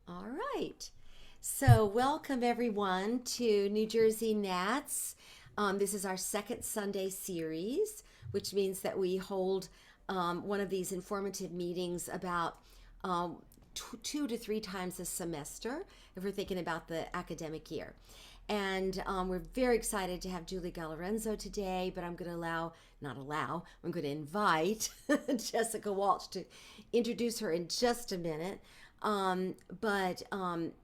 All right. So, welcome everyone to New Jersey Nats. This is our second Sunday series, which means that we hold one of these informative meetings about two to three times a semester if we're thinking about the academic year. And we're very excited to have Julie Galorenzo today, but I'm going to I'm going to invite Jessica Walsh to introduce her in just a minute. But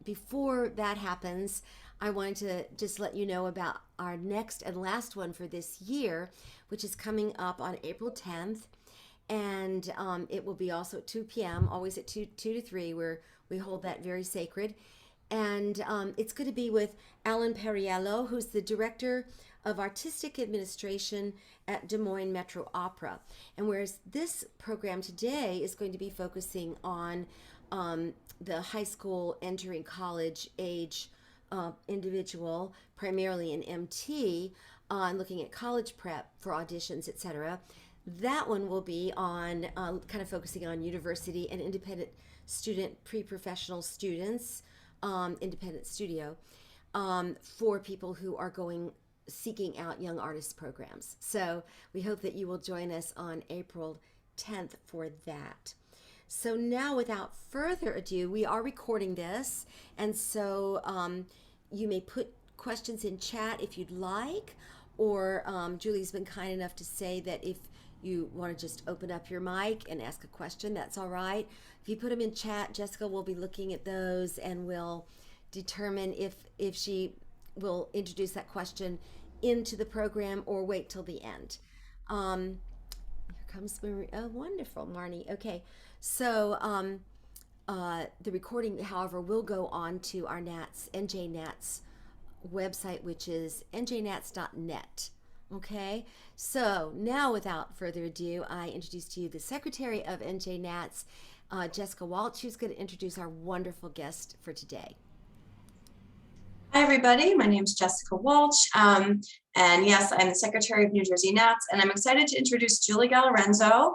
before that happens, I wanted to just let you know about our next and last one for this year, which is coming up on April 10th. And it will be also at 2 p.m., always at 2 to 3, where we hold that very sacred. And it's going to be with Alan Perriello, who's the director of artistic administration at Des Moines Metro Opera. And whereas this program today is going to be focusing on the high school entering college age individual, primarily in MT, and looking at college prep for auditions, etc. That one will be on kind of focusing on university and independent student, pre-professional students, independent studio, for people who are seeking out young artist programs. So we hope that you will join us on April 10th for that. So now, without further ado, we are recording this, and so you may put questions in chat if you'd like, or Julie's been kind enough to say that if you want to just open up your mic and ask a question, that's all right. If you put them in chat, Jessica will be looking at those and will determine if she will introduce that question into the program or wait till the end. Here comes Marie. Oh, wonderful, Marnie. Okay, so the recording, however, will go on to our NJ Nats website, which is njnats.net. Okay, so now without further ado, I introduce to you the secretary of NJ Nats, Jessica Walsh, who's going to introduce our wonderful guest for today. Hi, everybody. My name is Jessica Walsh, and yes, I'm the Secretary of New Jersey Nats, and I'm excited to introduce Julie Galorenzo.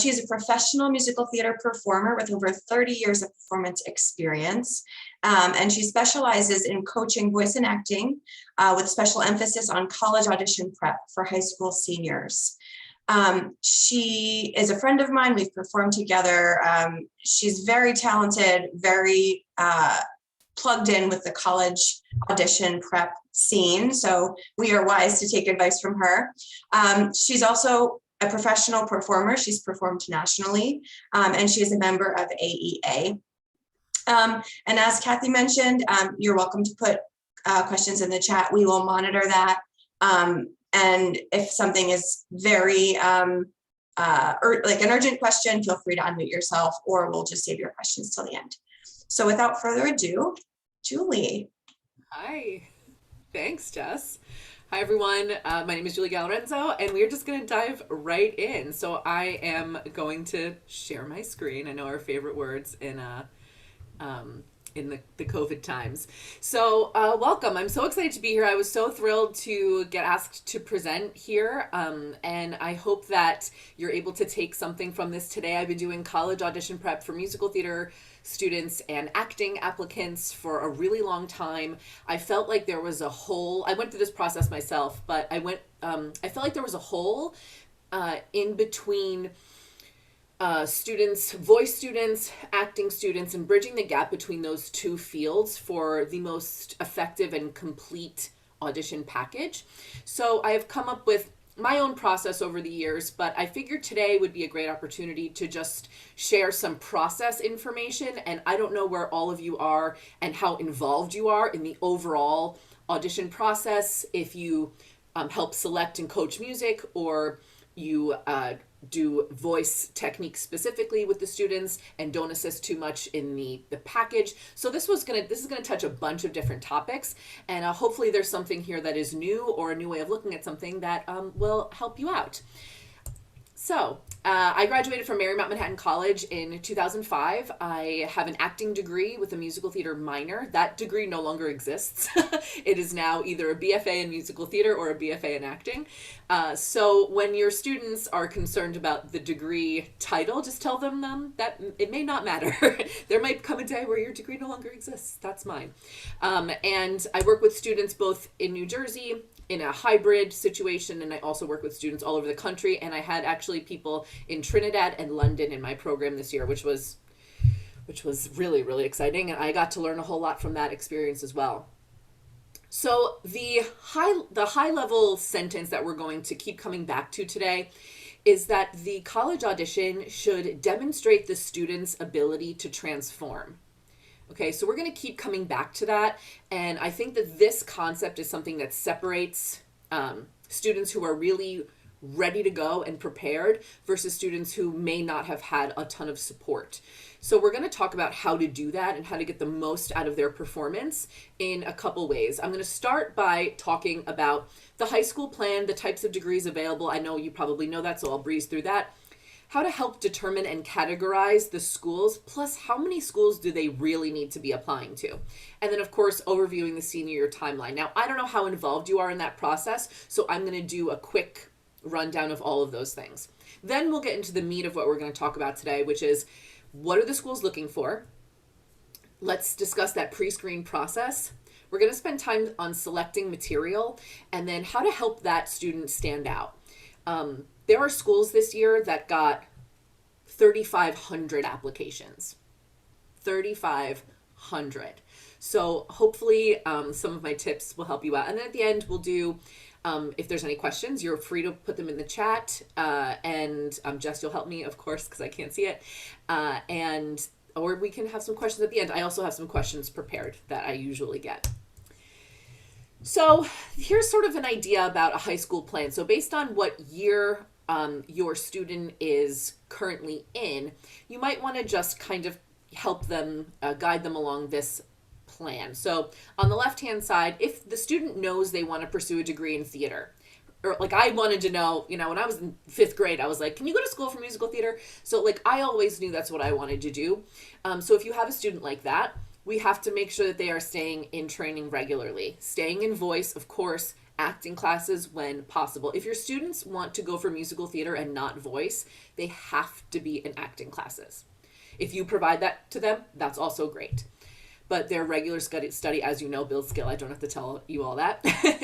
She is a professional musical theater performer with over 30 years of performance experience, and she specializes in coaching voice and acting with special emphasis on college audition prep for high school seniors. She is a friend of mine. We've performed together. She's very talented, very plugged in with the college audition prep scene. So we are wise to take advice from her. She's also a professional performer. She's performed nationally, and she is a member of AEA. And as Kathy mentioned, you're welcome to put questions in the chat. We will monitor that. And if something is very like an urgent question, feel free to unmute yourself, or we'll just save your questions till the end. So without further ado, Julie. Hi, thanks, Jess. Hi, everyone. My name is Julie Galorenzo, and we're just going to dive right in. So I am going to share my screen. I know our favorite words in the COVID times. So welcome. I'm so excited to be here. I was so thrilled to get asked to present here, and I hope that you're able to take something from this today. I've been doing college audition prep for musical theater students and acting applicants for a really long time. I felt like there was a hole. I went through this process myself, but I felt like there was a hole in between students, voice students, acting students, and bridging the gap between those two fields for the most effective and complete audition package. So I have come up with my own process over the years, but I figured today would be a great opportunity to just share some process information. And I don't know where all of you are and how involved you are in the overall audition process, if you help select and coach music, or you do voice techniques specifically with the students and don't assist too much in the package. So this is gonna touch a bunch of different topics, and hopefully there's something here that is new, or a new way of looking at something that will help you out. I graduated from Marymount Manhattan College in 2005. I have an acting degree with a musical theater minor. That degree no longer exists. It is now either a BFA in musical theater or a BFA in acting. So when your students are concerned about the degree title, just tell them that it may not matter. There might come a day where your degree no longer exists. That's mine. And I work with students both in New Jersey, in a hybrid situation, and I also work with students all over the country, and I had actually people in Trinidad and London in my program this year, which was really, really exciting, and I got to learn a whole lot from that experience as well. So the high level sentence that we're going to keep coming back to today is that the college audition should demonstrate the student's ability to transform. Okay, so we're going to keep coming back to that. And I think that this concept is something that separates students who are really ready to go and prepared versus students who may not have had a ton of support. So we're going to talk about how to do that and how to get the most out of their performance in a couple ways. I'm going to start by talking about the high school plan, the types of degrees available. I know you probably know that, so I'll breeze through that. How to help determine and categorize the schools, plus how many schools do they really need to be applying to? And then, of course, overviewing the senior year timeline. Now, I don't know how involved you are in that process, so I'm going to do a quick rundown of all of those things. Then we'll get into the meat of what we're going to talk about today, which is what are the schools looking for? Let's discuss that pre-screen process. We're going to spend time on selecting material and then how to help that student stand out. There are schools this year that got 3,500 applications. 3,500. So hopefully some of my tips will help you out. And then at the end, we'll do, if there's any questions, you're free to put them in the chat. And Jess, you'll help me, of course, because I can't see it. Or we can have some questions at the end. I also have some questions prepared that I usually get. So here's sort of an idea about a high school plan. So based on what year your student is currently in, you might want to just kind of help them, guide them along this plan. So on the left-hand side, if the student knows they want to pursue a degree in theater, or like I wanted to know, when I was in 5th grade, I was like, can you go to school for musical theater? So like I always knew that's what I wanted to do. So if you have a student like that, we have to make sure that they are staying in training regularly, staying in voice, of course, acting classes when possible. If your students want to go for musical theater and not voice, they have to be in acting classes. If you provide that to them, that's also great. But their regular study, as you know, builds skill. I don't have to tell you all that.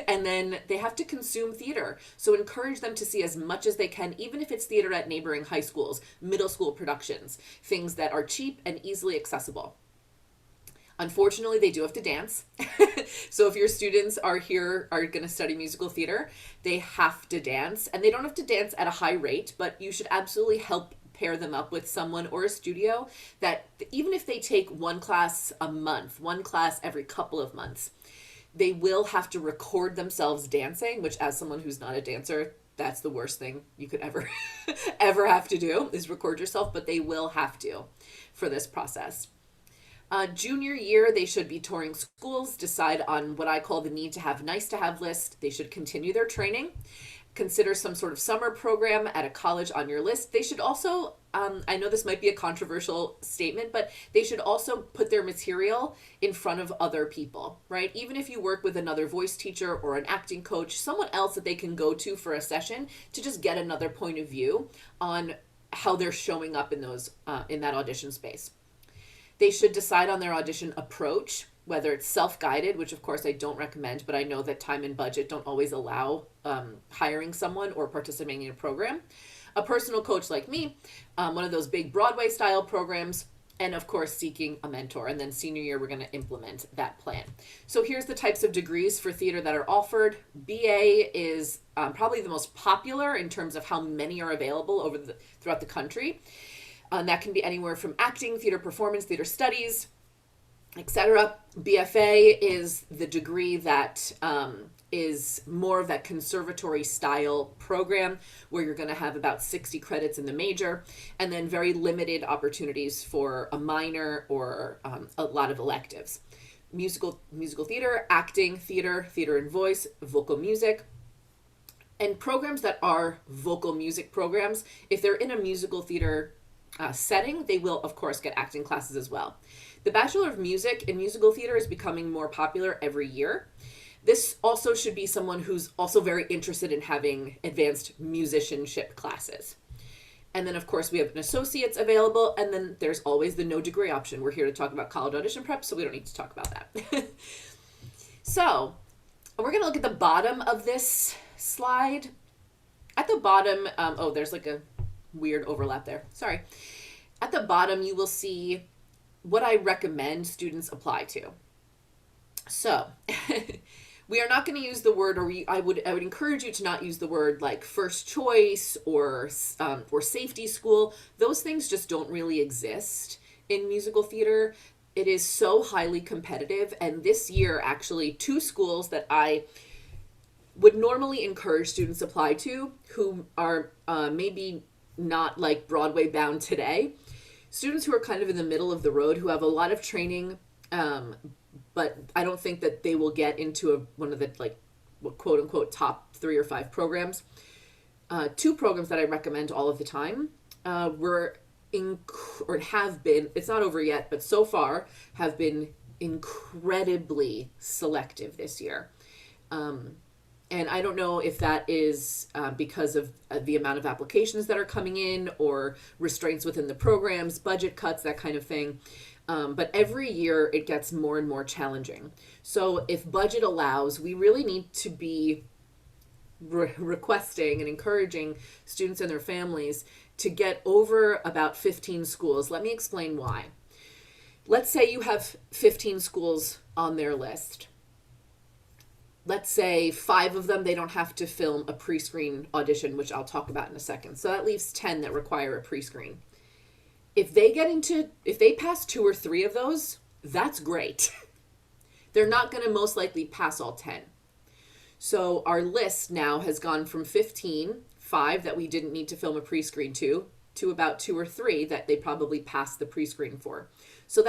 And then they have to consume theater. So encourage them to see as much as they can, even if it's theater at neighboring high schools, middle school productions, things that are cheap and easily accessible. Unfortunately, they do have to dance. So if your students are going to study musical theater, they have to dance. And they don't have to dance at a high rate, but you should absolutely help pair them up with someone or a studio that even if they take one class a month, one class every couple of months, they will have to record themselves dancing, which as someone who's not a dancer, that's the worst thing you could ever have to do is record yourself, but they will have to for this process. Junior year, they should be touring schools, decide on what I call the need to have, nice to have list. They should continue their training, consider some sort of summer program at a college on your list. They should also, I know this might be a controversial statement, but they should also put their material in front of other people, right? Even if you work with another voice teacher or an acting coach, someone else that they can go to for a session to just get another point of view on how they're showing up in those, in that audition space. They should decide on their audition approach, whether it's self-guided, which of course I don't recommend, but I know that time and budget don't always allow hiring someone or participating in a program. A personal coach like me, one of those big Broadway style programs, and of course seeking a mentor. And then senior year, we're going to implement that plan. So here's the types of degrees for theater that are offered. BA is probably the most popular in terms of how many are available throughout the country. That can be anywhere from acting, theater performance, theater studies, etc. BFA is the degree that is more of that conservatory style program where you're going to have about 60 credits in the major and then very limited opportunities for a minor or a lot of electives. Musical theater, acting, theater and voice, vocal music. And programs that are vocal music programs, if they're in a musical theater setting, they will, of course, get acting classes as well. The Bachelor of Music in Musical Theater is becoming more popular every year. This also should be someone who's also very interested in having advanced musicianship classes. And then, of course, we have an associate's available, and then there's always the no degree option. We're here to talk about college audition prep, so we don't need to talk about that. So, we're going to look at the bottom of this slide. At the bottom, there's like a weird overlap there. Sorry. At the bottom, you will see what I recommend students apply to. So, we are not going to use the word, I would encourage you to not use the word like first choice or safety school. Those things just don't really exist in musical theater. It is so highly competitive. And this year, actually, 2 schools that I would normally encourage students apply to who are maybe not like Broadway bound today. Students who are kind of in the middle of the road, who have a lot of training, but I don't think that they will get into one of the like quote unquote top 3 or 5 programs. 2 programs that I recommend all of the time have been, it's not over yet, but so far have been incredibly selective this year. And I don't know if that is because of the amount of applications that are coming in or restraints within the programs, budget cuts, that kind of thing. But every year it gets more and more challenging. So if budget allows, we really need to be requesting and encouraging students and their families to get over about 15 schools. Let me explain why. Let's say you have 15 schools on their list. Let's say 5 of them, they don't have to film a pre-screen audition, which I'll talk about in a second. So that leaves 10 that require a pre-screen. If they pass 2 or 3 of those, that's great. They're not going to most likely pass all 10. So our list now has gone from 15, 5 that we didn't need to film a pre-screen to about 2 or 3 that they probably passed the pre-screen for. So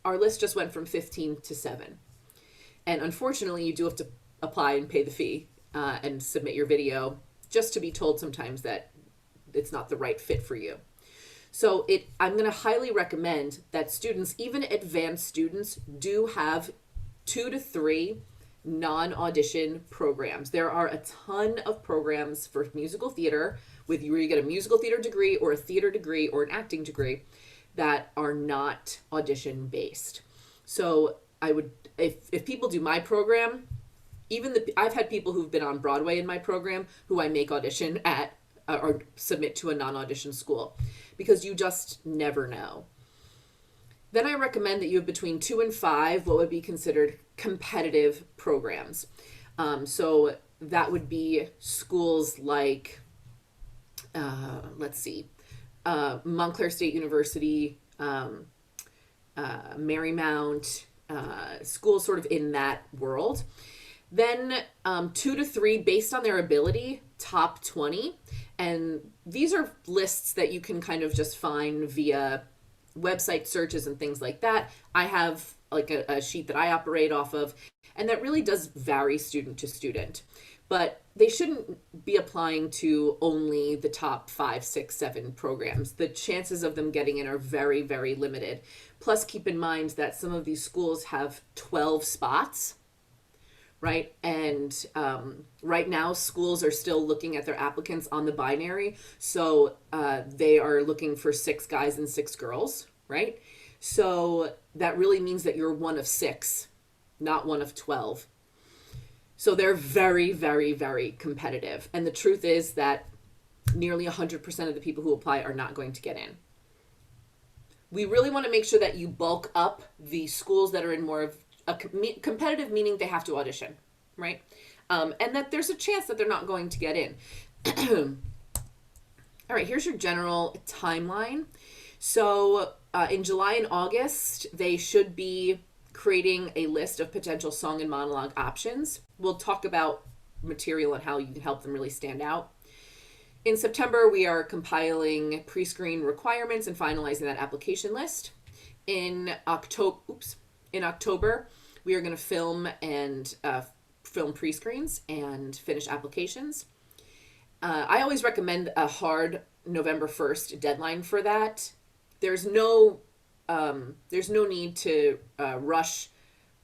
our list just went from 15 to 7. And unfortunately, you do have to apply and pay the fee and submit your video, just to be told sometimes that it's not the right fit for you. So I'm going to highly recommend that students, even advanced students, do have 2 to 3 non-audition programs. There are a ton of programs for musical theater, where you get a musical theater degree or a theater degree or an acting degree, that are not audition based. So I would, if people do my program, I've had people who've been on Broadway in my program who I make audition at or submit to a non-audition school, because you just never know. Then I recommend that you have between 2 and 5 what would be considered competitive programs. So that would be schools like, Montclair State University, Marymount, schools sort of in that world. Then 2 to 3 based on their ability, top 20. And these are lists that you can kind of just find via website searches and things like that. I have like a sheet that I operate off of, and that really does vary student to student. But they shouldn't be applying to only the top 5, 6, 7 programs. The chances of them getting in are very, very limited. Plus, keep in mind that some of these schools have 12 spots, right? And right now, schools are still looking at their applicants on the binary. So they are looking for 6 guys and 6 girls, right? So that really means that you're one of 6, not one of 12. So they're very, very, very competitive. And the truth is that nearly 100% of the people who apply are not going to get in. We really want to make sure that you bulk up the schools that are in more of a competitive, meaning they have to audition, right? And that there's a chance that they're not going to get in. All right, here's your general timeline. So in July and August, they should be creating a list of potential song and monologue options. We'll talk about material and how you can help them really stand out. In September, we are compiling pre-screen requirements and finalizing that application list. In October, we are going to film pre-screens and finish applications. I always recommend a hard November 1st deadline for that. There's no need to rush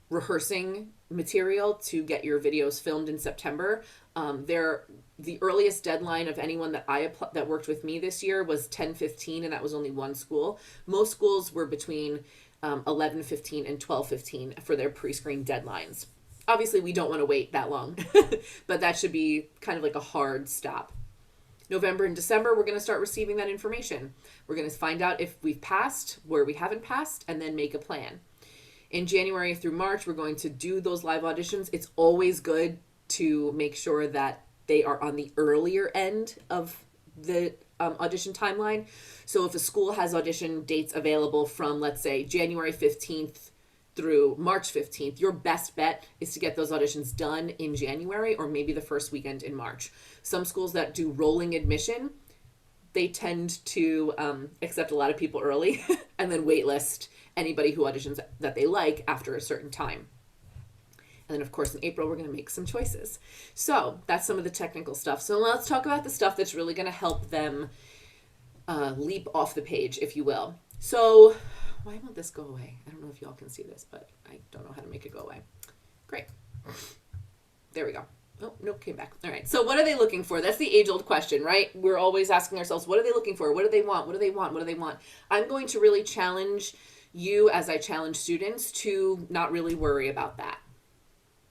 rehearsing material to get your videos filmed in September. The earliest deadline of anyone that worked with me this year was 10/15, and that was only one school. Most schools were between 11/15 and 12/15 for their pre-screen deadlines. Obviously, we don't want to wait that long, but that should be kind of like a hard stop. November and December, we're going to start receiving that information. We're going to find out if we've passed, where we haven't passed, and then make a plan. In January through March, we're going to do those live auditions. It's always good to make sure that they are on the earlier end of the audition timeline. So if a school has audition dates available from, let's say, January 15th through March 15th, your best bet is to get those auditions done in January or maybe the first weekend in March. Some schools that do rolling admission, they tend to accept a lot of people early and then waitlist anybody who auditions that they like after a certain time. And then, of course, in April, we're going to make some choices. So that's some of the technical stuff. So let's talk about the stuff that's really going to help them leap off the page, if you will. So why won't this go away? I don't know if y'all can see this, but I don't know how to make it go away. Great. There we go. Oh, nope, came back. All right. So what are they looking for? That's the age-old question, right? We're always asking ourselves, what are they looking for? What do they want? What do they want? What do they want? I'm going to really challenge you, as I challenge students, to not really worry about that.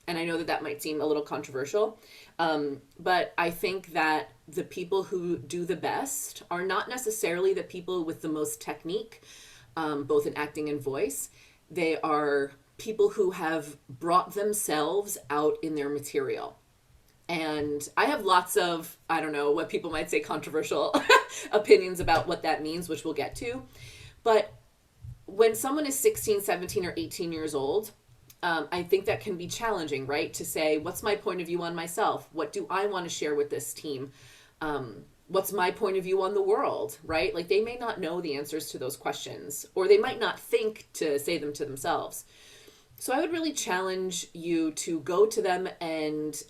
And I know that that might seem a little controversial, but I think that the people who do the best are not necessarily the people with the most technique, both in acting and voice. They are people who have brought themselves out in their material. And I have lots of, I don't know, what people might say controversial opinions about what that means, which we'll get to. But when someone is 16, 17, or 18 years old, I think that can be challenging, right? To say, what's my point of view on myself? What do I want to share with this team? What's my point of view on the world, right? Like, they may not know the answers to those questions, or they might not think to say them to themselves. So I would really challenge you to go to them and,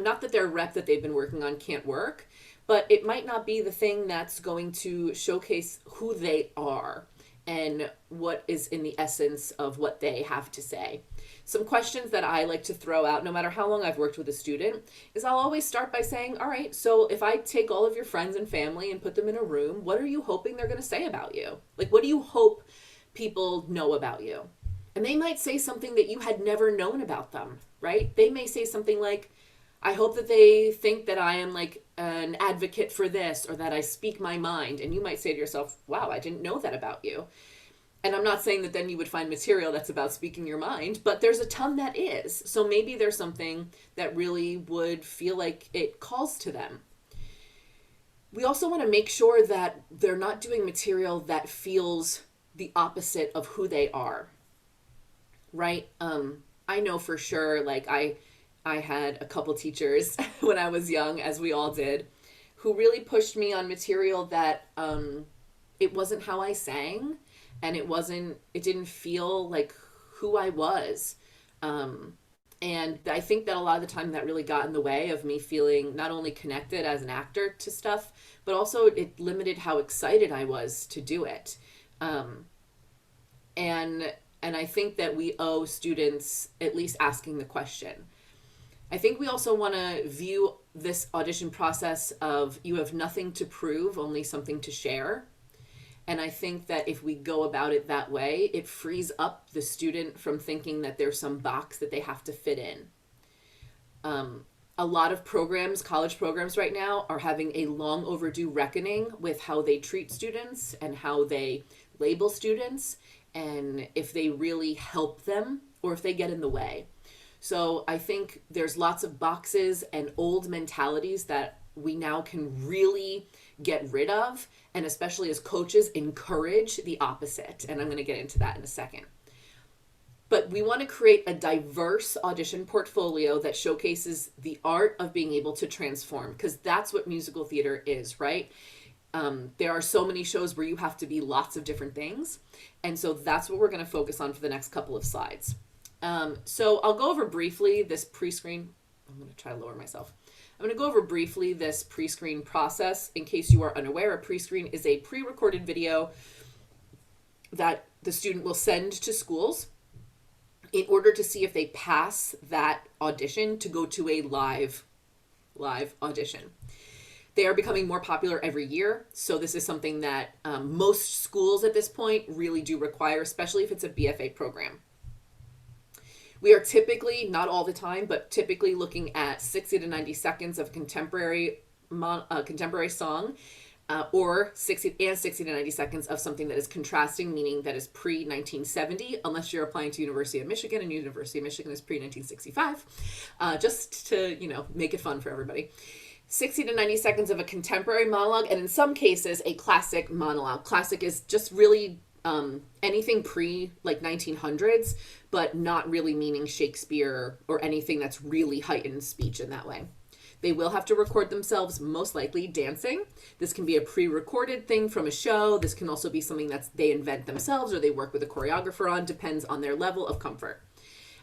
not that their rep that they've been working on can't work, but it might not be the thing that's going to showcase who they are and what is in the essence of what they have to say. Some questions that I like to throw out, no matter how long I've worked with a student, is I'll always start by saying, all right, so if I take all of your friends and family and put them in a room, what are you hoping they're going to say about you? Like, what do you hope people know about you? And they might say something that you had never known about them, right? They may say something like, I hope that they think that I am like an advocate for this, or that I speak my mind. And you might say to yourself, wow, I didn't know that about you. And I'm not saying that then you would find material that's about speaking your mind, but there's a ton that is. So maybe there's something that really would feel like it calls to them. We also want to make sure that they're not doing material that feels the opposite of who they are, right? I know for sure, like I had a couple teachers when I was young, as we all did, who really pushed me on material that it wasn't how I sang, and it didn't feel like who I was. And I think that a lot of the time that really got in the way of me feeling not only connected as an actor to stuff, but also it limited how excited I was to do it. And I think that we owe students at least asking the question. I think we also want to view this audition process of you have nothing to prove, only something to share. And I think that if we go about it that way, it frees up the student from thinking that there's some box that they have to fit in. A lot of programs, college programs right now, are having a long overdue reckoning with how they treat students and how they label students, and if they really help them or if they get in the way. So I think there's lots of boxes and old mentalities that we now can really get rid of, and especially as coaches, encourage the opposite. And I'm going to get into that in a second. But we want to create a diverse audition portfolio that showcases the art of being able to transform, because that's what musical theater is, right? There are so many shows where you have to be lots of different things. And so that's what we're going to focus on for the next couple of slides. So I'll go over briefly this pre-screen. I'm going to try to lower myself. I'm going to go over briefly this pre-screen process. In case you are unaware, a pre-screen is a pre-recorded video that the student will send to schools in order to see if they pass that audition to go to a live audition. They are becoming more popular every year, so this is something that most schools at this point really do require, especially if it's a BFA program. We are typically, not all the time, but typically looking at 60 to 90 seconds of contemporary song, or 60 to 90 seconds of something that is contrasting, meaning that is pre-1970, unless you're applying to University of Michigan, and University of Michigan is pre-1965, just to, make it fun for everybody. 60 to 90 seconds of a contemporary monologue, and in some cases, a classic monologue. Classic is just really anything pre, like 1900s, but not really meaning Shakespeare or anything that's really heightened speech in that way. They will have to record themselves, most likely dancing. This can be a pre-recorded thing from a show. This can also be something that they invent themselves or they work with a choreographer on, depends on their level of comfort.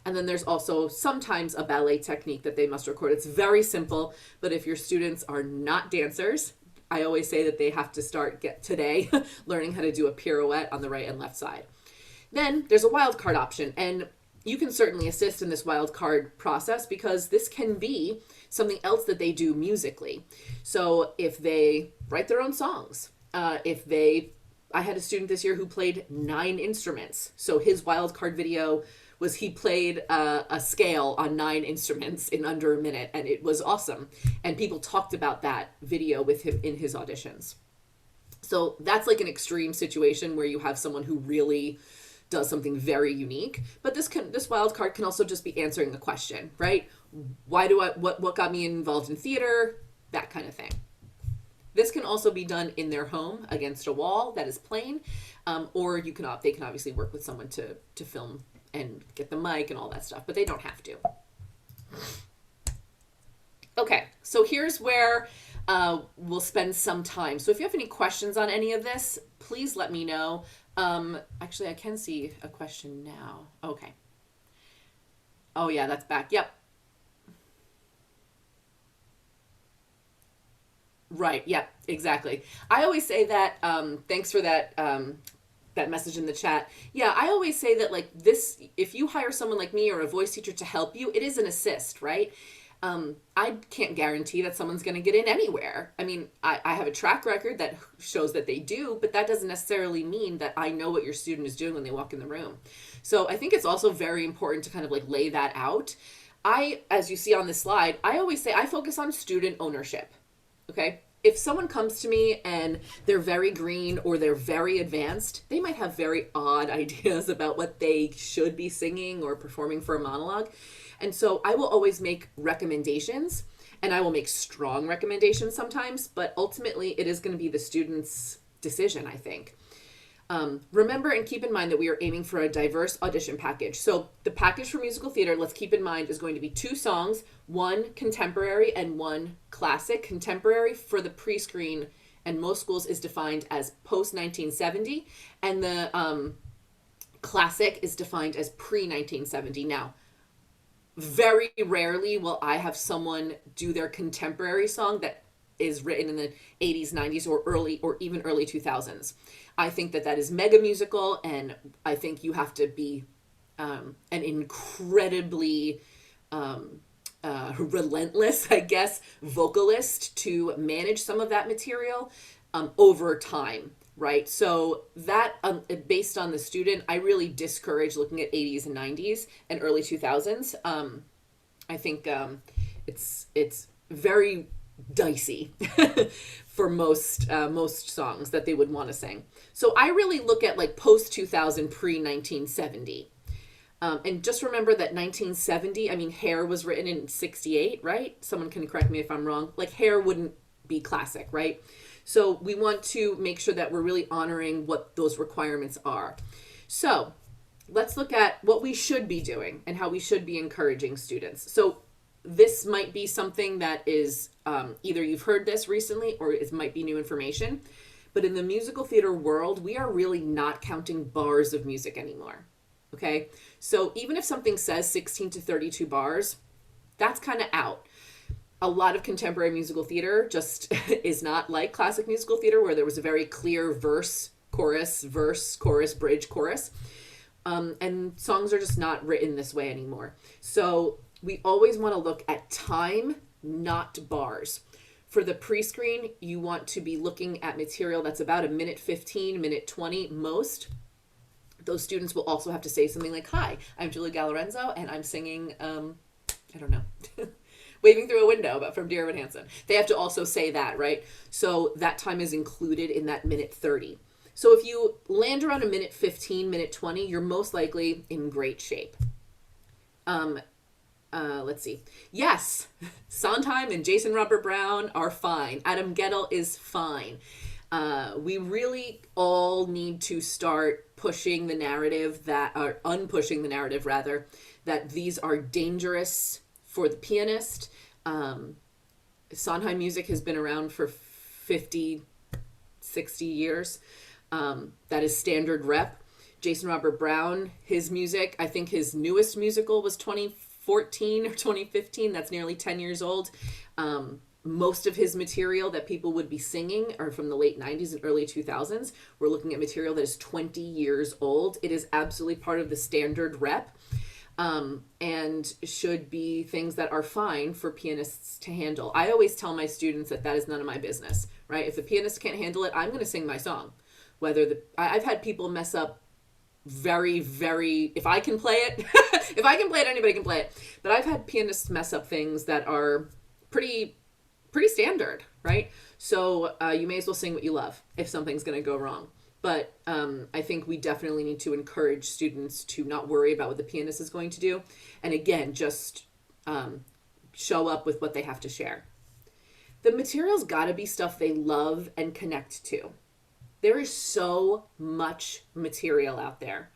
And then there's also sometimes a ballet technique that they must record. It's very simple, but if your students are not dancers, I always say that they have to get today learning how to do a pirouette on the right and left side. Then there's a wildcard option, and you can certainly assist in this wildcard process because this can be something else that they do musically. So if they write their own songs, I had a student this year who played 9 instruments. So his wildcard video was he played a scale on 9 instruments in under a minute, and it was awesome. And people talked about that video with him in his auditions. So that's like an extreme situation where you have someone who really does something very unique. But this wild card can also just be answering the question, right? What got me involved in theater? That kind of thing. This can also be done in their home against a wall that is plain, or they can obviously work with someone to film and get the mic and all that stuff, but they don't have to. Okay, so here's where we'll spend some time. So if you have any questions on any of this, please let me know. Actually, I can see a question now. Okay. Oh yeah, that's back. Yep. Right. Yep. Exactly. I always say that, thanks for that, that message in the chat. Yeah, I always say that if you hire someone like me or a voice teacher to help you, it is an assist, right? I can't guarantee that someone's going to get in anywhere. I mean, I have a track record that shows that they do, but that doesn't necessarily mean that I know what your student is doing when they walk in the room. So I think it's also very important to kind of lay that out. As you see on this slide, I always say I focus on student ownership. Okay. If someone comes to me and they're very green or they're very advanced, they might have very odd ideas about what they should be singing or performing for a monologue. And so I will always make recommendations, and I will make strong recommendations sometimes, but ultimately it is going to be the student's decision, I think. Remember and keep in mind that we are aiming for a diverse audition package. So the package for musical theater, let's keep in mind, is going to be 2 songs, 1 contemporary and 1 classic. Contemporary for the pre-screen and most schools is defined as post-1970, and the classic is defined as pre-1970. Now, very rarely will I have someone do their contemporary song that is written in the 80s, 90s, or even early 2000s. I think that is mega musical, and I think you have to be an incredibly relentless, I guess, vocalist to manage some of that material over time, right? So that, based on the student, I really discourage looking at 80s and 90s and early 2000s. I think it's very dicey for most songs that they would want to sing. So I really look at post 2000, pre 1970. And just remember that 1970, I mean, Hair was written in 68, right? Someone can correct me if I'm wrong. Hair wouldn't be classic, right? So we want to make sure that we're really honoring what those requirements are. So let's look at what we should be doing and how we should be encouraging students. So this might be something that is either you've heard this recently or it might be new information. But in the musical theater world, we are really not counting bars of music anymore. Okay? So even if something says 16 to 32 bars, that's kind of out. A lot of contemporary musical theater just is not like classic musical theater, where there was a very clear verse, chorus, bridge, chorus. And songs are just not written this way anymore. So we always want to look at time, not bars. For the pre-screen, you want to be looking at material that's about a minute 15, minute 20 most. Those students will also have to say something like, "Hi, I'm Julie Galorenzo, and I'm singing, I don't know, Waving Through a Window," but from Dear Evan Hansen. They have to also say that, right? So that time is included in that minute 30. So if you land around a minute 15, minute 20, you're most likely in great shape. Let's see. Yes, Sondheim and Jason Robert Brown are fine. Adam Guettel is fine. We really all need to start pushing the narrative or unpushing the narrative rather, that these are dangerous for the pianist. Sondheim music has been around for 50, 60 years. That is standard rep. Jason Robert Brown, his music, I think his newest musical was 2014 or 2015. That's nearly 10 years old. Most of his material that people would be singing are from the late 90s and early 2000s. We're looking at material that is 20 years old. It is absolutely part of the standard rep. And should be things that are fine for pianists to handle. I always tell my students that is none of my business, right? If the pianist can't handle it, I'm going to sing my song. I've had people mess up very, very, if I can play it, if I can play it, anybody can play it. But I've had pianists mess up things that are pretty standard, right? So you may as well sing what you love if something's going to go wrong. But I think we definitely need to encourage students to not worry about what the pianist is going to do. And again, just show up with what they have to share. The material's got to be stuff they love and connect to. There is so much material out there.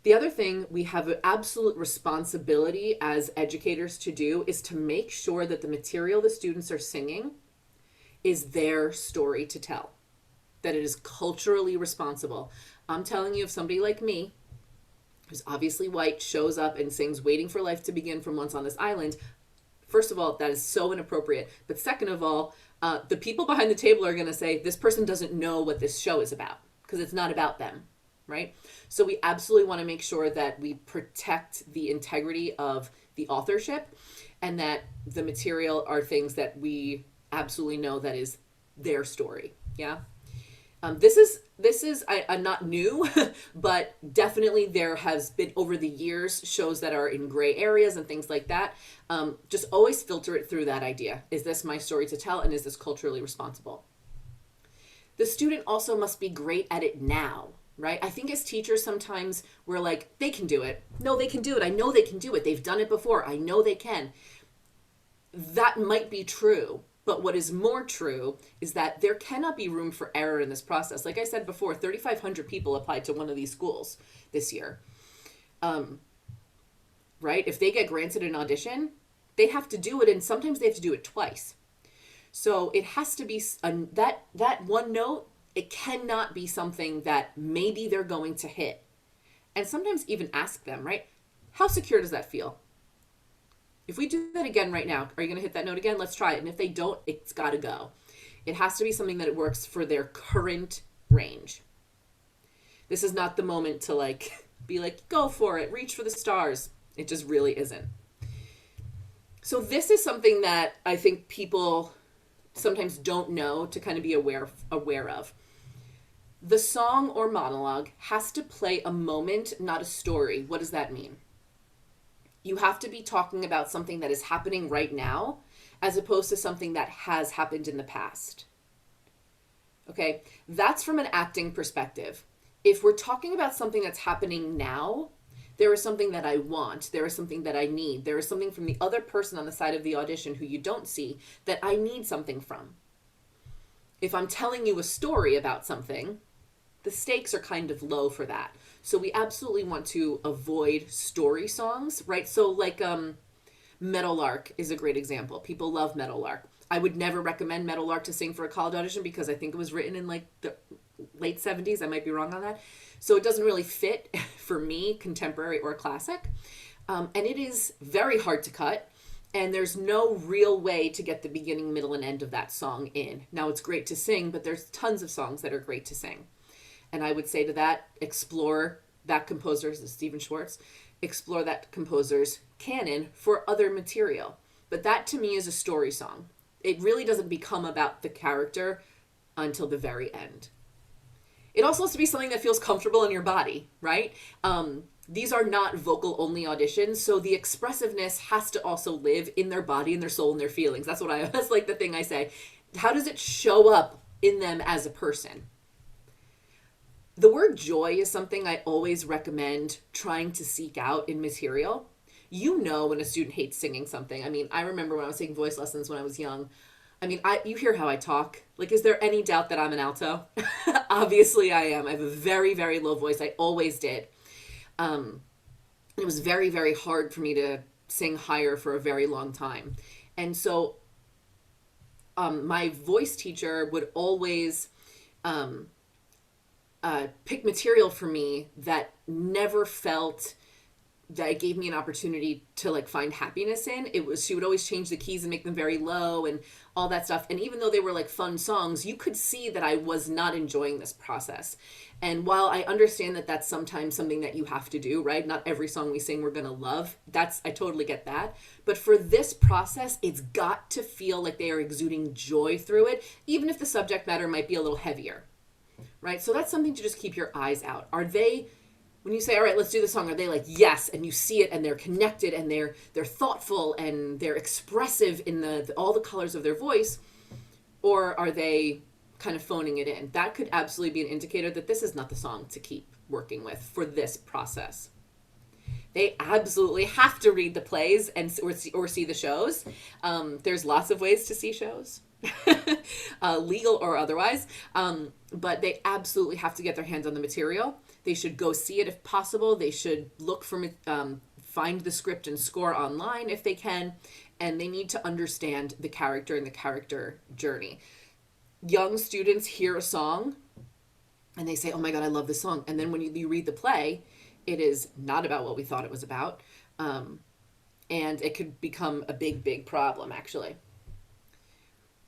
The other thing we have an absolute responsibility as educators to do is to make sure that the material the students are singing is their story to tell. That it is culturally responsible. I'm telling you, if somebody like me, who's obviously white, shows up and sings Waiting for Life to Begin from Once on This Island, first of all, that is so inappropriate. But second of all, the people behind the table are going to say, this person doesn't know what this show is about, because it's not about them, right? So we absolutely want to make sure that we protect the integrity of the authorship and that the material are things that we absolutely know that is their story, yeah? This is not new, but definitely there has been over the years shows that are in gray areas and things like that. Just always filter it through that idea. Is this my story to tell, and is this culturally responsible? The student also must be great at it now, right? I think as teachers sometimes we're like, they can do it. No, they can do it. I know they can do it. They've done it before. I know they can. That might be true. But what is more true is that there cannot be room for error in this process. Like I said before, 3,500 people applied to one of these schools this year. Right? If they get granted an audition, they have to do it, and sometimes they have to do it twice. So it has to be that one note. It cannot be something that maybe they're going to hit. And sometimes even ask them, right? How secure does that feel? If we do that again right now, are you going to hit that note again? Let's try it. And if they don't, it's got to go. It has to be something that it works for their current range. This is not the moment to be like, go for it, reach for the stars. It just really isn't. So this is something that I think people sometimes don't know to kind of be aware of. The song or monologue has to play a moment, not a story. What does that mean? You have to be talking about something that is happening right now, as opposed to something that has happened in the past. Okay, that's from an acting perspective. If we're talking about something that's happening now, there is something that I want, there is something that I need, there is something from the other person on the side of the audition who you don't see that I need something from. If I'm telling you a story about something, the stakes are kind of low for that. So we absolutely want to avoid story songs, right? So Meadowlark is a great example. People love Meadowlark. I would never recommend Meadowlark to sing for a college audition because I think it was written in the late 70s. I might be wrong on that. So it doesn't really fit for me, contemporary or classic. And it is very hard to cut. And there's no real way to get the beginning, middle, and end of that song in. Now, it's great to sing, but there's tons of songs that are great to sing. And I would say to that, explore that composer's, Stephen Schwartz, explore that composer's canon for other material. But that to me is a story song. It really doesn't become about the character until the very end. It also has to be something that feels comfortable in your body, right? These are not vocal only auditions, so the expressiveness has to also live in their body and their soul and their feelings. That's like the thing I say. How does it show up in them as a person? The word joy is something I always recommend trying to seek out in material. You know when a student hates singing something. I mean, I remember when I was taking voice lessons when I was young. I mean, you hear how I talk. Like, is there any doubt that I'm an alto? Obviously I am. I have a very, very low voice. I always did. It was very, very hard for me to sing higher for a very long time. And so my voice teacher would always pick material for me that never felt that it gave me an opportunity to like find happiness in. She would always change the keys and make them very low and all that stuff. And even though they were like fun songs, you could see that I was not enjoying this process. And while I understand that that's sometimes something that you have to do, right? Not every song we sing we're going to love. I totally get that. But for this process, it's got to feel like they are exuding joy through it, even if the subject matter might be a little heavier, right? So that's something to just keep your eyes out. Are they, when you say, all right, let's do the song, are they like, yes, and you see it and they're connected and they're thoughtful and they're expressive in all the colors of their voice? Or are they kind of phoning it in? That could absolutely be an indicator that this is not the song to keep working with for this process. They absolutely have to read the plays or see the shows. There's lots of ways to see shows, legal or otherwise, but they absolutely have to get their hands on the material. They should go see it if possible. They should look for find the script and score online if they can, and they need to understand the character and the character journey. Young students hear a song and they say, oh my God, I love this song. And then when you read the play, it is not about what we thought it was about. And it could become a big, big problem, actually.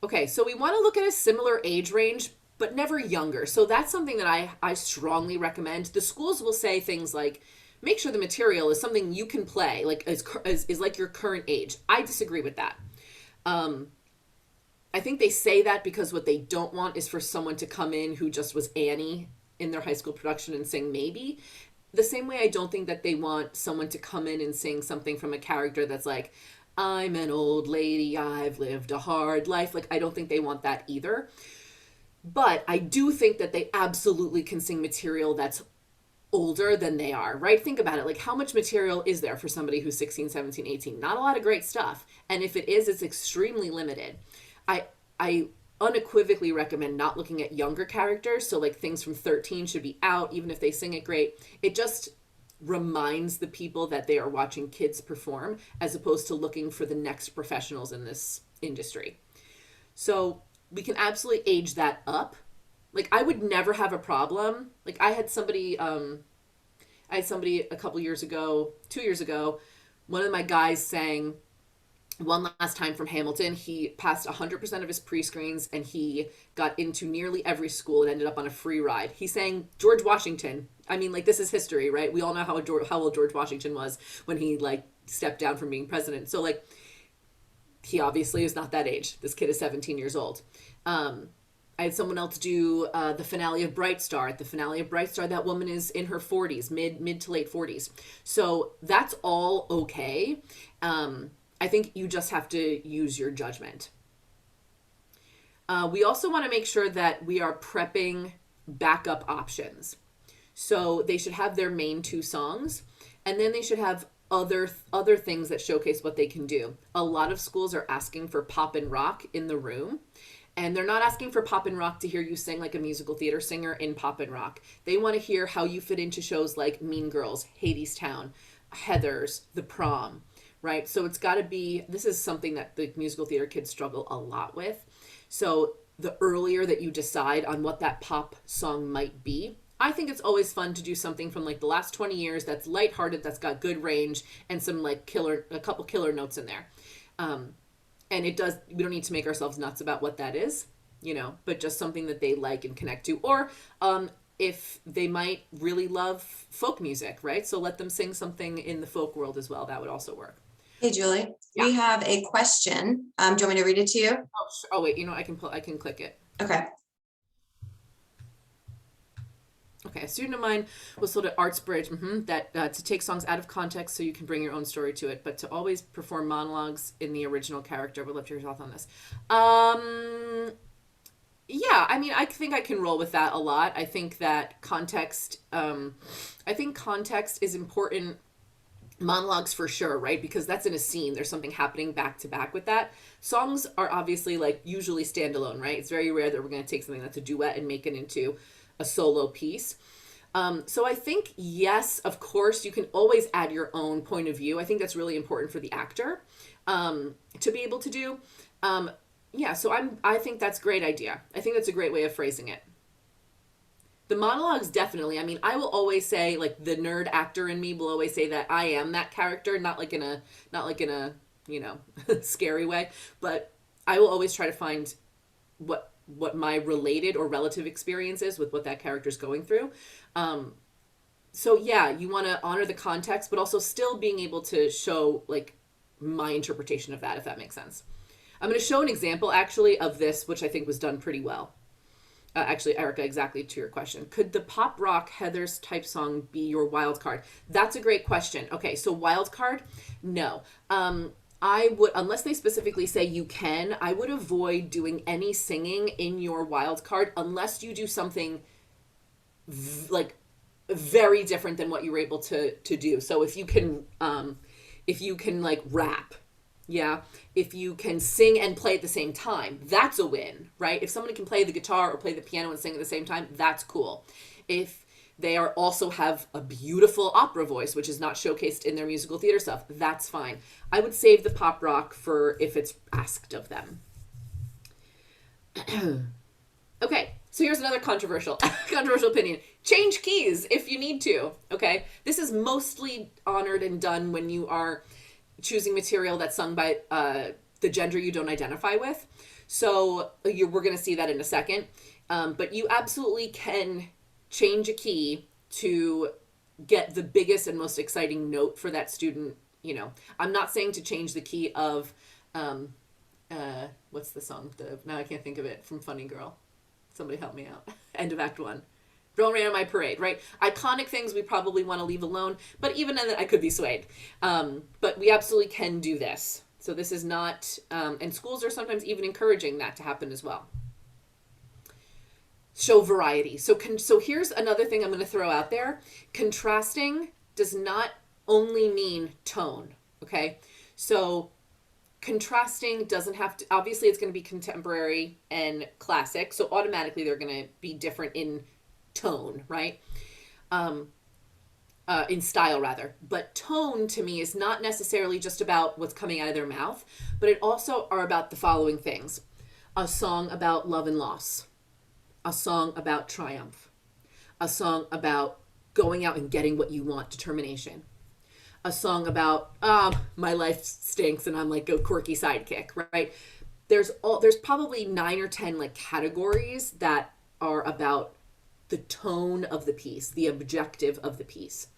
Okay, so we want to look at a similar age range, but never younger. So that's something that I strongly recommend. The schools will say things like, make sure the material is something you can play, like is like your current age. I disagree with that. I think they say that because what they don't want is for someone to come in who just was Annie in their high school production and sing Maybe. The same way I don't think that they want someone to come in and sing something from a character that's like, I'm an old lady, I've lived a hard life. Like, I don't think they want that either. But I do think that they absolutely can sing material that's older than they are, right? Think about it. Like, how much material is there for somebody who's 16, 17, 18? Not a lot of great stuff. And if it is, it's extremely limited. I unequivocally recommend not looking at younger characters. So like things from 13 should be out, even if they sing it great. It just reminds the people that they are watching kids perform as opposed to looking for the next professionals in this industry. So we can absolutely age that up. Like, I would never have a problem. Like, I had somebody a couple years ago, 2 years ago, one of my guys sang One Last Time from Hamilton. He passed 100% of his pre-screens and he got into nearly every school and ended up on a free ride. He sang George Washington. I mean, like, this is history, right? We all know how old George Washington was when he like stepped down from being president. So like, he obviously is not that age. This kid is 17 years old. I had someone else do the finale of Bright Star. At the finale of Bright Star, that woman is in her 40s, mid to late 40s. So that's all okay. I think you just have to use your judgment. We also want to make sure that we are prepping backup options. So they should have their main two songs, and then they should have other things that showcase what they can do. A lot of schools are asking for pop and rock in the room. And they're not asking for pop and rock to hear you sing like a musical theater singer in pop and rock. They want to hear how you fit into shows like Mean Girls, Hadestown, Heathers, The Prom, right? So it's got to be, this is something that the musical theater kids struggle a lot with. So the earlier that you decide on what that pop song might be, I think it's always fun to do something from like the last 20 years that's lighthearted, that's got good range and some like a couple killer notes in there. And we don't need to make ourselves nuts about what that is, but just something that they like and connect to. Or if they might really love folk music, right? So let them sing something in the folk world as well. That would also work. Hey, Julie, Yeah. we have a question. Do you want me to read it to you? Oh wait, I can click it. Okay. Okay, a student of mine was told at ArtsBridge that to take songs out of context so you can bring your own story to it, but to always perform monologues in the original character. Would love to hear your thoughts on this. Yeah, I mean, I think I can roll with that a lot. I think that context is important. Monologues for sure, right? Because that's in a scene. There's something happening back to back with that. Songs are obviously usually standalone, right? It's very rare that we're going to take something that's a duet and make it into a solo piece. So I think, yes, of course, you can always add your own point of view. I think that's really important for the actor to be able to do. Yeah, so I think that's a great idea. I think that's a great way of phrasing it. The monologues, definitely. I mean, I will always say, the nerd actor in me will always say that I am that character, not like in a scary way, but I will always try to find what my related or relative experience is with what that character's going through. So yeah, you want to honor the context, but also still being able to show my interpretation of that, if that makes sense. I'm going to show an example actually of this, which I think was done pretty well. Actually, Erica, exactly to your question. Could the pop rock Heathers type song be your wild card? That's a great question. Okay, so wild card, no. I would, unless they specifically say you can, I would avoid doing any singing in your wild card unless you do something very different than what you were able to do. So if you can rap, yeah, if you can sing and play at the same time, that's a win, right? If somebody can play the guitar or play the piano and sing at the same time, that's cool. If they also have a beautiful opera voice, which is not showcased in their musical theater stuff, that's fine. I would save the pop rock for if it's asked of them. Okay, so here's another controversial opinion. Change keys if you need to, okay? This is mostly honored and done when you are choosing material that's sung by the gender you don't identify with. So we're going to see that in a second. But you absolutely can change a key to get the biggest and most exciting note for that student. I'm not saying to change the key of, what's the song? Now I can't think of it, from Funny Girl. Somebody help me out. End of Act 1. Don't Rain on My Parade, right? Iconic things we probably want to leave alone, but even then I could be swayed. But we absolutely can do this. So this is not, and schools are sometimes even encouraging that to happen as well. Show variety. So here's another thing I'm going to throw out there. Contrasting does not only mean tone, okay? So contrasting doesn't have to, obviously it's going to be contemporary and classic, so automatically they're going to be different in tone, right? In style rather. But tone to me is not necessarily just about what's coming out of their mouth, but it also are about the following things. A song about love and loss. A song about triumph. A song about going out and getting what you want, determination. A song about, my life stinks and I'm like a quirky sidekick, right? There's probably 9 or 10 categories that are about the tone of the piece, the objective of the piece.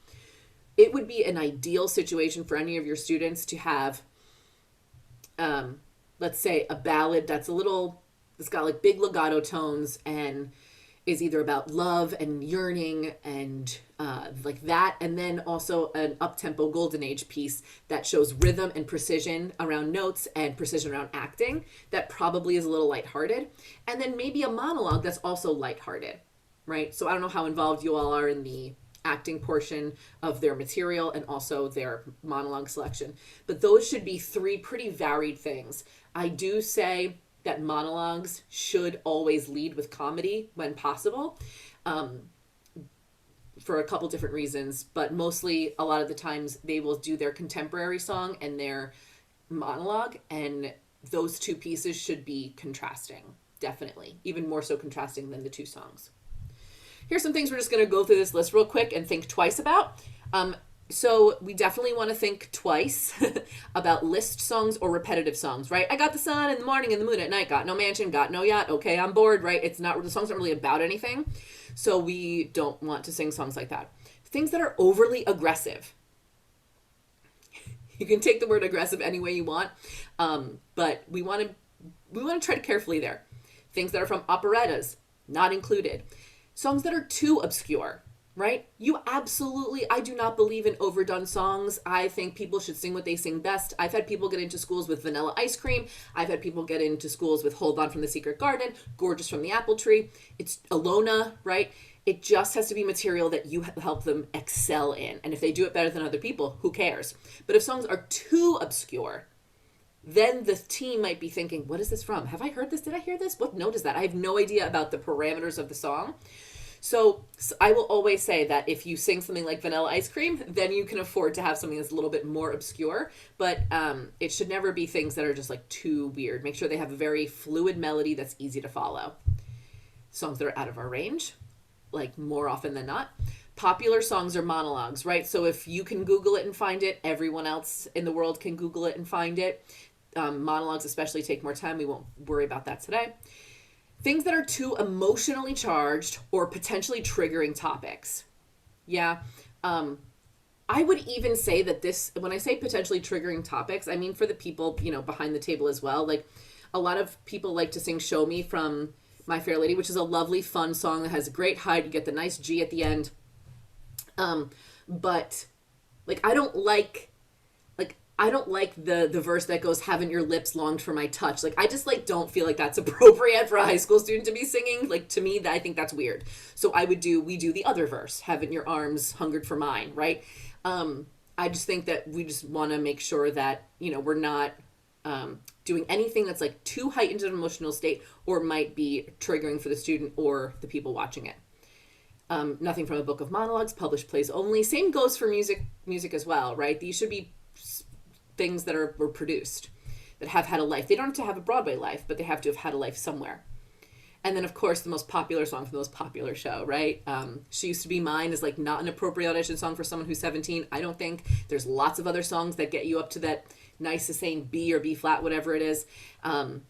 It would be an ideal situation for any of your students to have, let's say, a ballad that's got big legato tones and is either about love and yearning and that, and then also an up-tempo golden age piece that shows rhythm and precision around notes and precision around acting that probably is a little lighthearted, and then maybe a monologue that's also lighthearted, right? So I don't know how involved you all are in the acting portion of their material and also their monologue selection, but those should be 3 pretty varied things. I do say that monologues should always lead with comedy when possible, for a couple different reasons, but mostly a lot of the times they will do their contemporary song and their monologue, and those 2 pieces should be contrasting, definitely, even more so contrasting than the 2 songs. Here's some things we're just going to go through this list real quick and think twice about. So we definitely want to think twice about list songs or repetitive songs, right? I got the sun in the morning and the moon at night, got no mansion, got no yacht, okay, I'm bored, right? It's not, the song's not really about anything. So we don't want to sing songs like that. Things that are overly aggressive. You can take the word aggressive any way you want, but we want to tread carefully there. Things that are from operettas, not included. Songs that are too obscure, right? I do not believe in overdone songs. I think people should sing what they sing best. I've had people get into schools with Vanilla Ice Cream. I've had people get into schools with Hold On from the Secret Garden, Gorgeous from the Apple Tree. It's Alona, right? It just has to be material that you help them excel in. And if they do it better than other people, who cares? But if songs are too obscure, then the team might be thinking, what is this from? Have I heard this? Did I hear this? What note is that? I have no idea about the parameters of the song. So I will always say that if you sing something like Vanilla Ice Cream, then you can afford to have something that's a little bit more obscure. But it should never be things that are just like too weird. Make sure they have a very fluid melody that's easy to follow. Songs that are out of our range, like more often than not. Popular songs are monologues, right? So if you can Google it and find it, everyone else in the world can Google it and find it. Monologues especially take more time. We won't worry about that today. Things that are too emotionally charged or potentially triggering topics. Yeah. I would even say that this, when I say potentially triggering topics, I mean for the people, behind the table as well. Like a lot of people like to sing Show Me from My Fair Lady, which is a lovely, fun song that has a great height. You get the nice G at the end. But like, I don't like the verse that goes, haven't your lips longed for my touch. Like, I just don't feel like that's appropriate for a high school student to be singing. Like, to me, I think that's weird. So we do the other verse, haven't your arms hungered for mine, right? I just think that we just want to make sure that, we're not, doing anything that's like too heightened an emotional state or might be triggering for the student or the people watching it. Nothing from a book of monologues, published plays only. Same goes for music as well, right? These should be things that were produced, that have had a life. They don't have to have a Broadway life, but they have to have had a life somewhere. And then, of course, the most popular song from the most popular show, right? She Used to Be Mine is like not an appropriate audition song for someone who's 17. I don't think. There's lots of other songs that get you up to that nice to saying B or B flat, whatever it is. And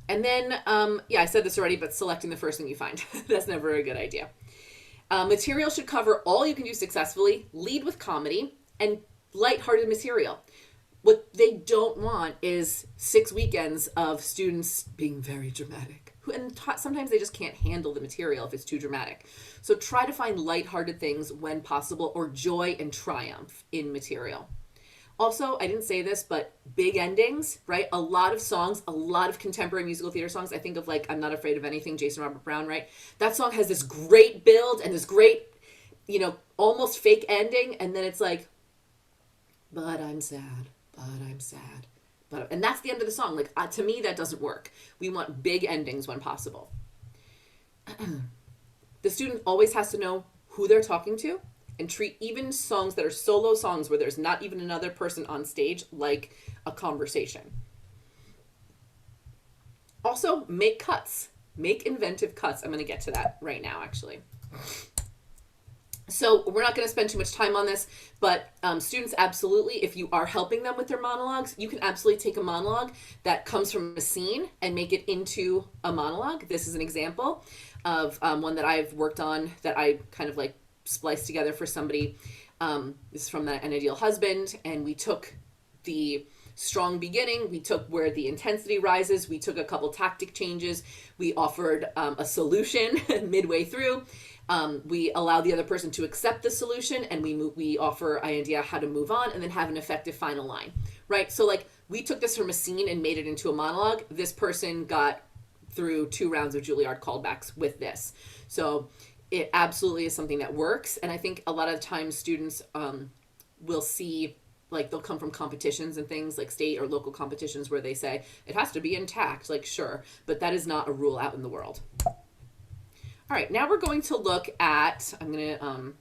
then, I said this already, but selecting the first thing you find. That's never a good idea. Material should cover all you can do successfully, lead with comedy, and lighthearted material. What they don't want is 6 weekends of students being very dramatic. And sometimes they just can't handle the material if it's too dramatic. So try to find lighthearted things when possible, or joy and triumph in material. Also, I didn't say this, but big endings, right? A lot of songs, a lot of contemporary musical theater songs. I think of I'm Not Afraid of Anything, Jason Robert Brown, right? That song has this great build and this great, almost fake ending. And then it's like, but I'm sad. But I'm sad. And that's the end of the song. To me, that doesn't work. We want big endings when possible. The student always has to know who they're talking to, and treat even songs that are solo songs where there's not even another person on stage like a conversation. Also, make cuts. Make inventive cuts. I'm going to get to that right now, actually. So we're not going to spend too much time on this, but students, absolutely, if you are helping them with their monologues, you can absolutely take a monologue that comes from a scene and make it into a monologue. This is an example of one that I've worked on that I kind of spliced together for somebody. This is from An Ideal Husband, and we took the strong beginning, we took where the intensity rises, we took a couple tactic changes, we offered a solution midway through. We allow the other person to accept the solution, and we offer an idea how to move on and then have an effective final line, right? So we took this from a scene and made it into a monologue. This person got through 2 rounds of Juilliard callbacks with this. So it absolutely is something that works. And I think a lot of times students will see, they'll come from competitions and things like state or local competitions where they say it has to be intact, sure, but that is not a rule out in the world. All right, now we're going to look at, I'm going to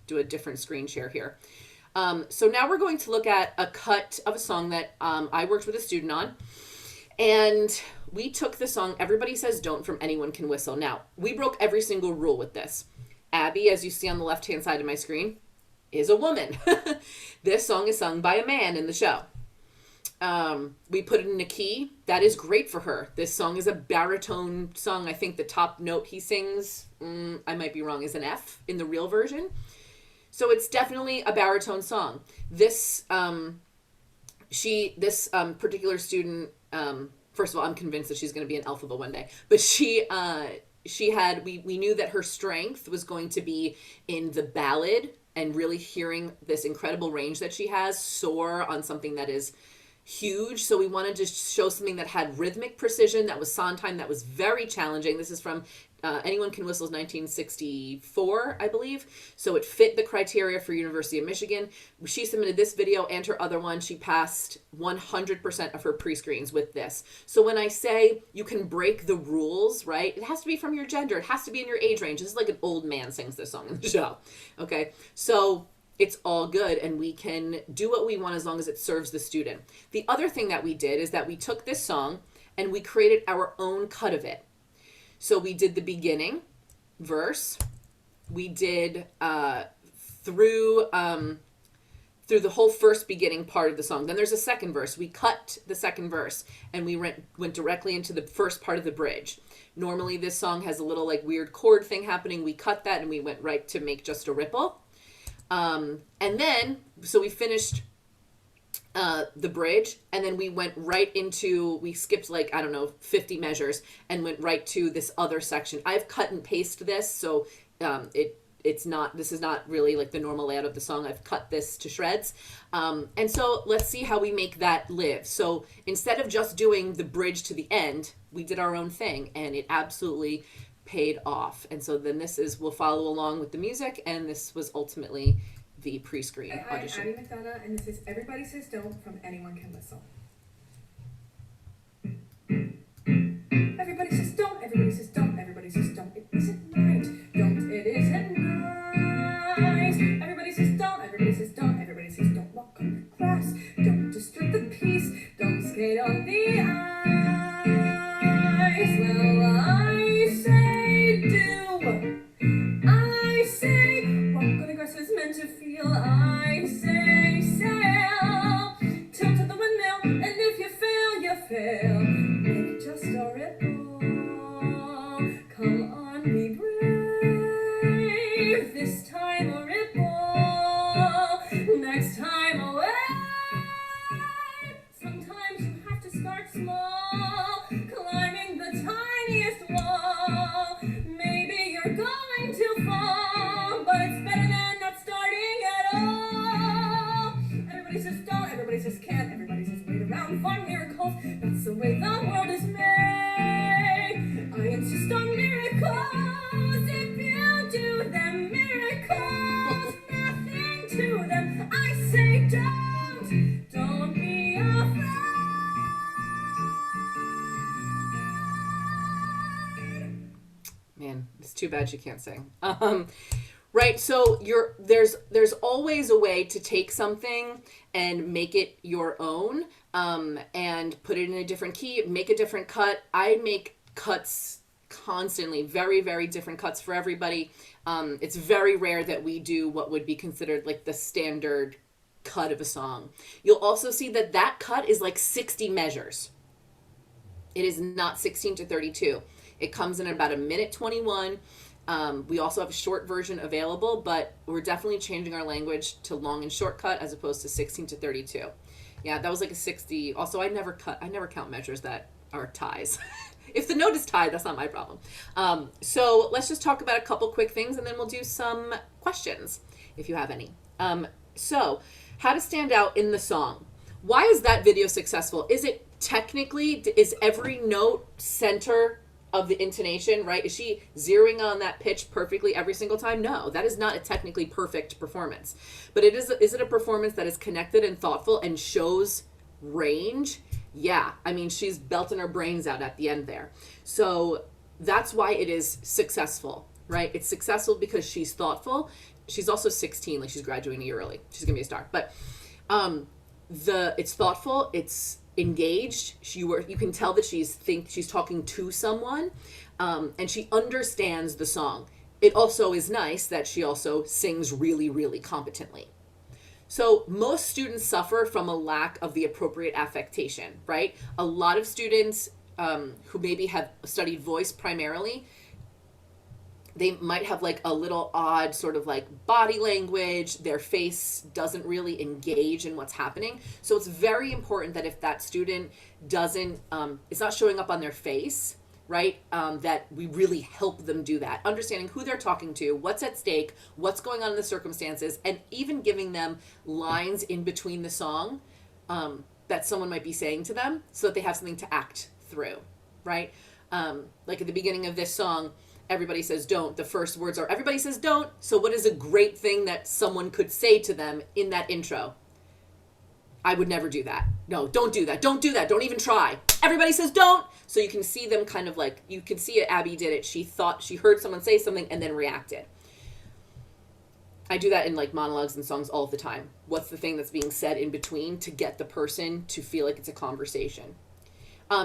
do a different screen share here. So now we're going to look at a cut of a song that I worked with a student on. And we took the song, Everybody Says Don't, from Anyone Can Whistle. Now, we broke every single rule with this. Abby, as you see on the left-hand side of my screen, is a woman. This song is sung by a man in the show. We put it in a key that is great for her. This song is a baritone song. I think the top note he sings, I might be wrong, is an F in the real version. So it's definitely a baritone song. This particular student, first of all, I'm convinced that she's going to be an alphabet one day, but we knew that her strength was going to be in the ballad and really hearing this incredible range that she has soar on something that is huge. So we wanted to show something that had rhythmic precision, that was Sondheim, that was very challenging. This is from Anyone Can Whistle's 1964, I believe. So it fit the criteria for University of Michigan. She submitted this video and her other one. She passed 100% of her pre-screens with this. So when I say you can break the rules, right, it has to be from your gender. It has to be in your age range. This is like an old man sings this song in the show. Okay, so it's all good and we can do what we want as long as it serves the student. The other thing that we did is that we took this song and we created our own cut of it. So we did the beginning verse. We did through the whole first beginning part of the song. Then there's a second verse. We cut the second verse and we went directly into the first part of the bridge. Normally this song has a little like weird chord thing happening. We cut that and we went right to make just a ripple. And then, so we finished the bridge, and then we went right into, we skipped like, I don't know, 50 measures and went right to this other section. I've cut and pasted this, so this is not really like the normal layout of the song. I've cut this to shreds. And so let's see how we make that live. So instead of just doing the bridge to the end, we did our own thing, and it absolutely paid off. And so then we'll follow along with the music, and this was ultimately the pre-screen audition. I'm Addie McDonough, and this is Everybody Says Don't from Anyone Can Whistle. Everybody says don't, everybody says don't, everybody says don't. It isn't right, don't, it isn't nice. Everybody says don't, everybody says don't, everybody says don't walk on the grass, don't disturb the peace, don't skate on the ice. Well, I say do. I say walk on the grass is meant to feel. I say sail, tilt to the windmill, and if you fail, you fail. Make just a ripple. Come on, be brave. This time a ripple, next time a wave. Sometimes you have to start small, climbing the tiniest wall. Maybe you're going to fall, but it's better than not starting at all. Everybody says don't, everybody says can't, everybody says wait around for miracles. That's the way the world is made. I insist on miracles. If you do them, miracles, nothing to them. I say don't be afraid. Man, it's too bad she can't sing. Right, so there's always a way to take something and make it your own, and put it in a different key, make a different cut. I make cuts constantly, very, very different cuts for everybody. It's very rare that we do what would be considered like the standard cut of a song. You'll also see that cut is like 60 measures. It is not 16 to 32. It comes in about 1:21. We also have a short version available, but we're definitely changing our language to long and short cut as opposed to 16 to 32. Yeah, that was like a 60. Also, I never count measures that are ties. If the note is tied, that's not my problem. So let's just talk about a couple quick things and then we'll do some questions if you have any. So how to stand out in the song. Why is that video successful? Is it technically, is every note center of the intonation, right? Is she zeroing on that pitch perfectly every single time? No, that is not a technically perfect performance. But is it a performance that is connected and thoughtful and shows range? Yeah, I mean, she's belting her brains out at the end there. So that's why it is successful, right? It's successful because she's thoughtful. She's also 16, like she's graduating a year early. She's gonna be a star. But it's thoughtful, it's engaged. You can tell that she's talking to someone, and she understands the song. it also is nice that she also sings really, really competently. So most students suffer from a lack of the appropriate affectation, right? A lot of students who maybe have studied voice primarily, they might have like a little odd sort of like body language. Their face doesn't really engage in what's happening. So it's very important that if that student doesn't, it's not showing up on their face, right? That we really help them do that. Understanding who they're talking to, what's at stake, what's going on in the circumstances, and even giving them lines in between the song that someone might be saying to them so that they have something to act through, right? Like at the beginning of this song, everybody says don't. The first words are everybody says don't. So what is a great thing that someone could say to them in that intro? I would never do that. No, don't do that. Don't do that. Don't even try. Everybody says don't. So you can see them kind of like, you can see it. Abby did it. She thought she heard someone say something and then reacted. I do that in like monologues and songs all the time. What's the thing that's being said in between to get the person to feel like it's a conversation?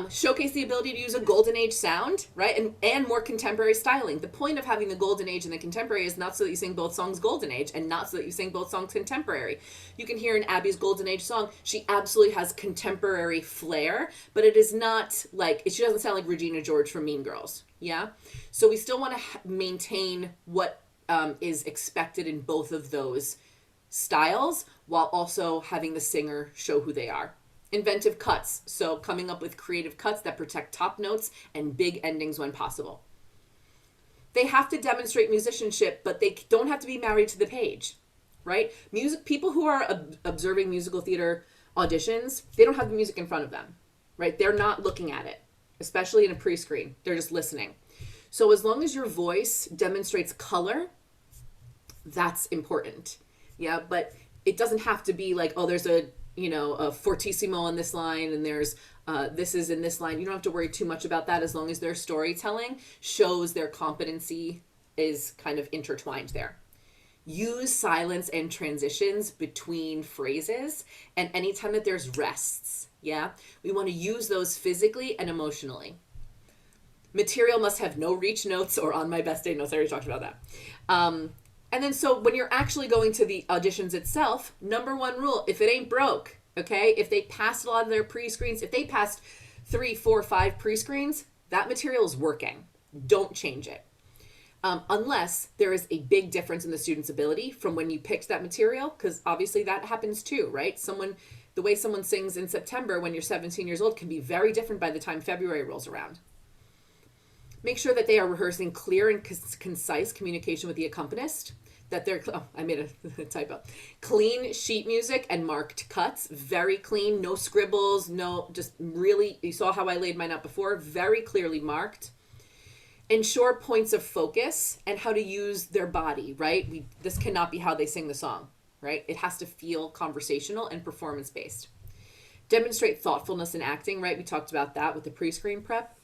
Showcase the ability to use a golden age sound, right? And more contemporary styling. The point of having the golden age and the contemporary is not so that you sing both songs golden age and not so that you sing both songs contemporary. You can hear in Abby's golden age song, she absolutely has contemporary flair, but it is not like, she doesn't sound like Regina George from Mean Girls. Yeah. So we still want to maintain what is expected in both of those styles while also having the singer show who they are. Inventive cuts, so coming up with creative cuts that protect top notes and big endings when possible. They have to demonstrate musicianship, but they don't have to be married to the page, right? People who are observing musical theater auditions, they don't have the music in front of them, right? They're not looking at it, especially in a pre-screen. They're just listening. So as long as your voice demonstrates color, that's important. Yeah, but it doesn't have to be like, oh, there's a fortissimo on this line and there's this is in this line. You don't have to worry too much about that as long as their storytelling shows their competency is kind of intertwined there. Use silence and transitions between phrases and anytime that there's rests. Yeah, we want to use those physically and emotionally. Material must have no reach notes or on my best day notes. I already talked about that. And then so when you're actually going to the auditions itself, number one rule, if it ain't broke, okay? If they passed a lot of their pre-screens, if they passed 3, 4, 5 pre-screens, that material is working. Don't change it. Unless there is a big difference in the student's ability from when you picked that material, because obviously that happens too, right? The way someone sings in September when you're 17 years old can be very different by the time February rolls around. Make sure that they are rehearsing clear and concise communication with the accompanist, that they're, I made a typo, clean sheet music and marked cuts, very clean, no scribbles, no, just really, you saw how I laid mine out before, very clearly marked. Ensure points of focus and how to use their body, right? This cannot be how they sing the song, right? It has to feel conversational and performance-based. Demonstrate thoughtfulness in acting, right? We talked about that with the pre-screen prep.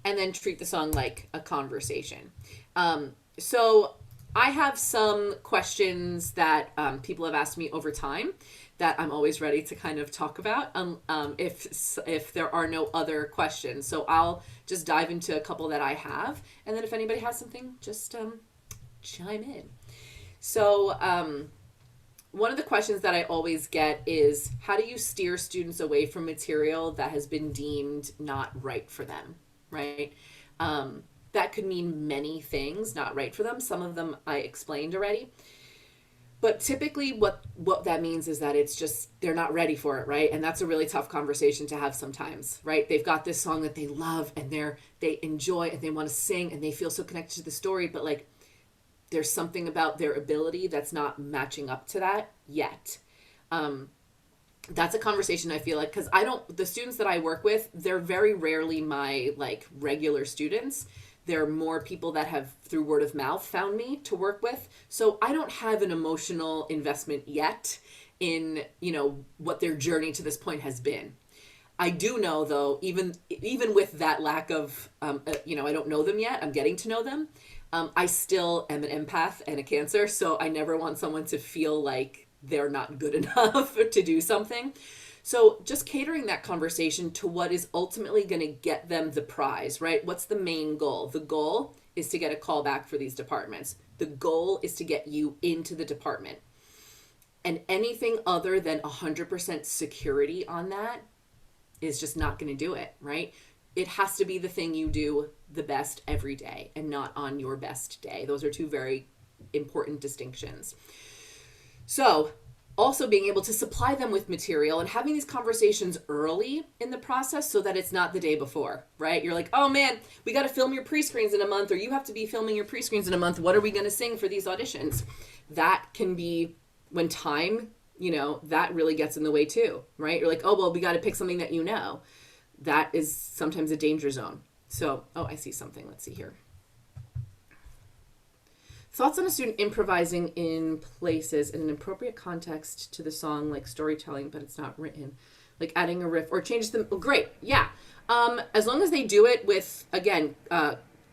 And then treat the song like a conversation. So I have some questions that people have asked me over time that I'm always ready to kind of talk about if there are no other questions. So I'll just dive into a couple that I have. And then if anybody has something, just chime in. So one of the questions that I always get is, how do you steer students away from material that has been deemed not right for them? Right? That could mean many things, not right for them. Some of them I explained already. But typically what that means is that it's just, they're not ready for it, right? And that's a really tough conversation to have sometimes, right? They've got this song that they love and they enjoy and they want to sing and they feel so connected to the story, but like there's something about their ability that's not matching up to that yet. That's a conversation I feel like, because the students that I work with, they're very rarely my like regular students. They're more people that have through word of mouth found me to work with. So I don't have an emotional investment yet in, what their journey to this point has been. I do know though, even with that lack of, I don't know them yet. I'm getting to know them. I still am an empath and a Cancer. So I never want someone to feel like they're not good enough to do something. So just catering that conversation to what is ultimately going to get them the prize, right? What's the main goal? The goal is to get a call back for these departments. The goal is to get you into the department. And anything other than 100% security on that is just not going to do it, right? It has to be the thing you do the best every day and not on your best day. Those are two very important distinctions. So also being able to supply them with material and having these conversations early in the process so that it's not the day before, right? You're like, oh man, we got to film your pre-screens in a month, or you have to be filming your pre-screens in a month. What are we going to sing for these auditions? That can be when time, that really gets in the way too, right? You're like, oh, well, we got to pick something that that is sometimes a danger zone. So, I see something. Let's see here. Thoughts on a student improvising in places in an appropriate context to the song, like storytelling, but it's not written, like adding a riff or changes them. Oh, great. Yeah. As long as they do it with, again,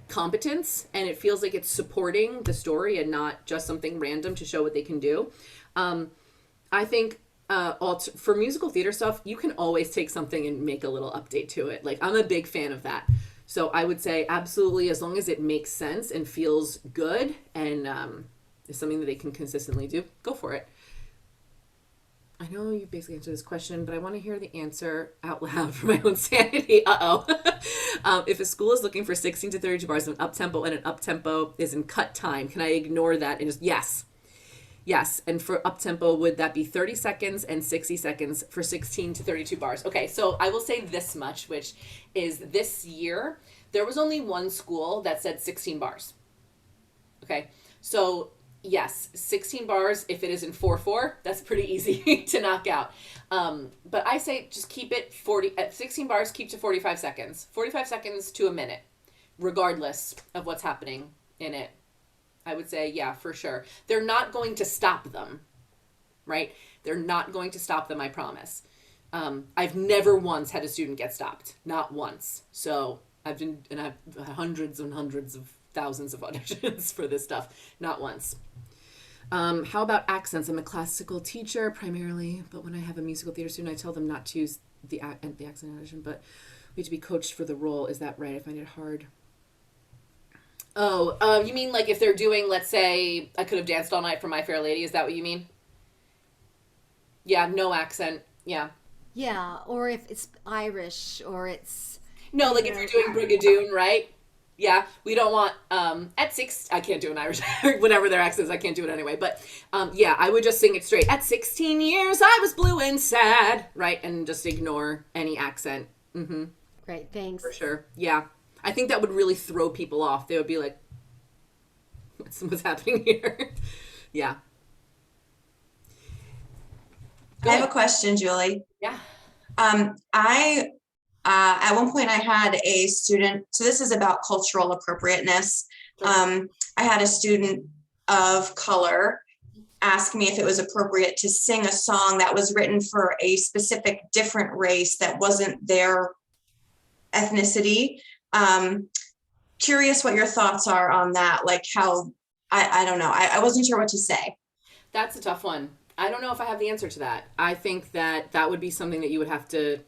competence, and it feels like it's supporting the story and not just something random to show what they can do. I think for musical theater stuff, you can always take something and make a little update to it. Like, I'm a big fan of that. So I would say absolutely, as long as it makes sense and feels good and is something that they can consistently do, go for it. I know you basically answered this question, but I want to hear the answer out loud for my own sanity. If a school is looking for 16 to 32 bars of an up-tempo and an up-tempo is in cut time, can I ignore that and just, yes. Yes, and for up-tempo, would that be 30 seconds and 60 seconds for 16 to 32 bars? Okay, so I will say this much, which is this year, there was only one school that said 16 bars. Okay, so yes, 16 bars, if it is in 4/4, that's pretty easy to knock out. But I say just keep it at 16 bars, keep to 45 seconds. 45 seconds to a minute, regardless of what's happening in it. I would say, yeah, for sure. They're not going to stop them, right? They're not going to stop them, I promise. I've never once had a student get stopped. Not once. So I've hundreds and hundreds of thousands of auditions for this stuff. Not once. How about accents? I'm a classical teacher primarily, but when I have a musical theater student, I tell them not to use the accent audition, but we have to be coached for the role. Is that right? I find it hard. Oh, you mean like if they're doing, let's say, I Could Have Danced All Night for My Fair Lady? Is that what you mean? Yeah, no accent. Yeah. Yeah, or if it's Irish or it's... No, like if you're doing Brigadoon, right? Yeah, we don't want, at 6, I can't do an Irish, whatever their accent is, I can't do it anyway. But, yeah, I would just sing it straight. At 16 years, I was blue and sad, right? And just ignore any accent. Mm-hmm. Great, thanks. For sure, yeah. I think that would really throw people off. They would be like, what's happening here? Yeah. I have a question, Julie. Yeah. At one point I had a student, so this is about cultural appropriateness. Sure. I had a student of color ask me if it was appropriate to sing a song that was written for a specific different race that wasn't their ethnicity. Curious what your thoughts are on that, like how, I don't know. I wasn't sure what to say. That's a tough one. I don't know if I have the answer to that. I think that would be something that you would have to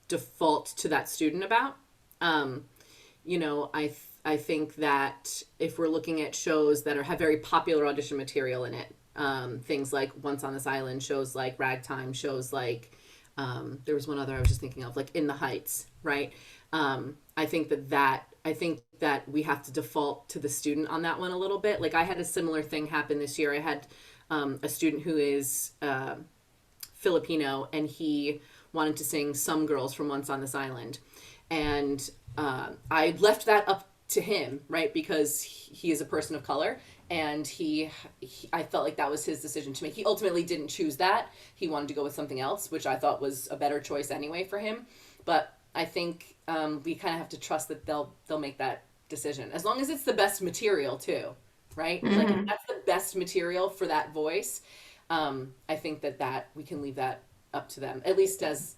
default to that student about. I think that if we're looking at shows that have very popular audition material in it, things like Once on This Island, shows like Ragtime, shows like, there was one other I was just thinking of, like In the Heights, right? I think that we have to default to the student on that one a little bit. Like I had a similar thing happen this year. I had a student who is Filipino, and he wanted to sing Some Girls from Once on This Island. And I left that up to him, right? Because he is a person of color, and I felt like that was his decision to make. He ultimately didn't choose that. He wanted to go with something else, which I thought was a better choice anyway for him. But I think we kind of have to trust that they'll make that decision, as long as it's the best material too, right? Mm-hmm. Like if that's the best material for that voice, I think that we can leave that up to them, at least as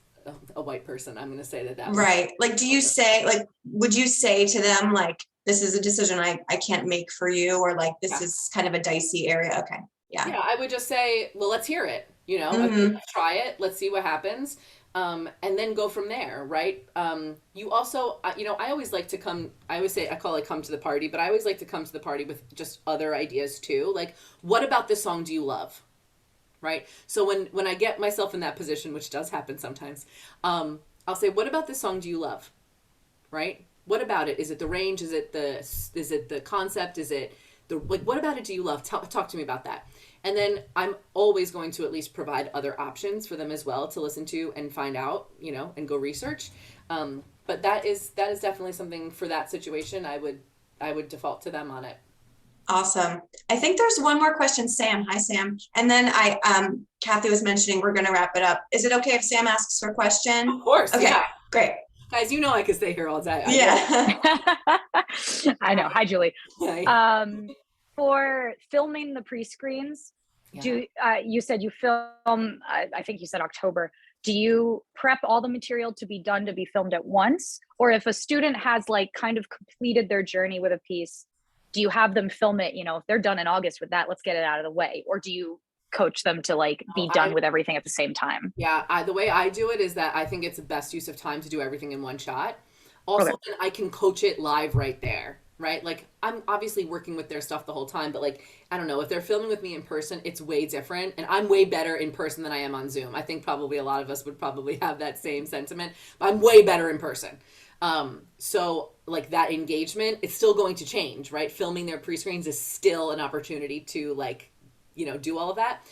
a white person. I'm going to say that right. Like, would you say to them, like, this is a decision I can't make for you, or like, this is kind of a dicey area? Okay. Yeah. Yeah. I would just say, well, let's hear it, let's try it. Let's see what happens. And then go from there, right? You also, I always like to come, I always say, I call it come to the party, but I always like to come to the party with just other ideas too. Like, what about this song do you love? Right? So when I get myself in that position, which does happen sometimes, I'll say, what about this song do you love? Right? What about it? Is it the range? Is it the concept? Is it what about it do you love? Talk to me about that. And then I'm always going to at least provide other options for them as well to listen to and find out, and go research. But that is definitely something for that situation. I would default to them on it. Awesome. I think there's one more question, Sam. Hi, Sam. And then Kathy was mentioning we're going to wrap it up. Is it okay if Sam asks her question? Of course. Okay, Yeah. great. Guys, I could stay here all day. Yeah. I know. Hi, Julie. Hi. For filming the pre-screens, you said you film, I think you said October. Do you prep all the material to be done to be filmed at once? Or if a student has kind of completed their journey with a piece, do you have them film it, if they're done in August with that, let's get it out of the way? Or do you coach them to be done with everything at the same time? Yeah, the way I do it is that I think it's the best use of time to do everything in one shot. Also, okay. I can coach it live right there, right? Like, I'm obviously working with their stuff the whole time, but I don't know, if they're filming with me in person, it's way different. And I'm way better in person than I am on Zoom. I think probably a lot of us would probably have that same sentiment, but I'm way better in person. So that engagement, it's still going to change, right? Filming their pre-screens is still an opportunity to do all of that.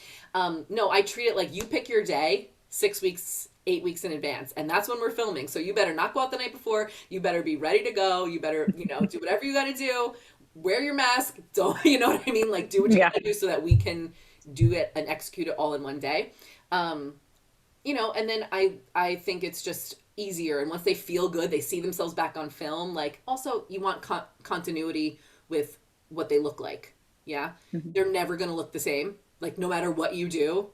No, I treat it like you pick your day 6 weeks, 8 weeks in advance, and that's when we're filming. So you better not go out the night before. You better be ready to go. You better, do whatever you got to do. Wear your mask. Don't, you know what I mean? Do what you got to do so that we can do it and execute it all in one day. And then I think it's just easier. And once they feel good, they see themselves back on film. Also, you want continuity with what they look like. Yeah. Mm-hmm. They're never going to look the same. No matter what you do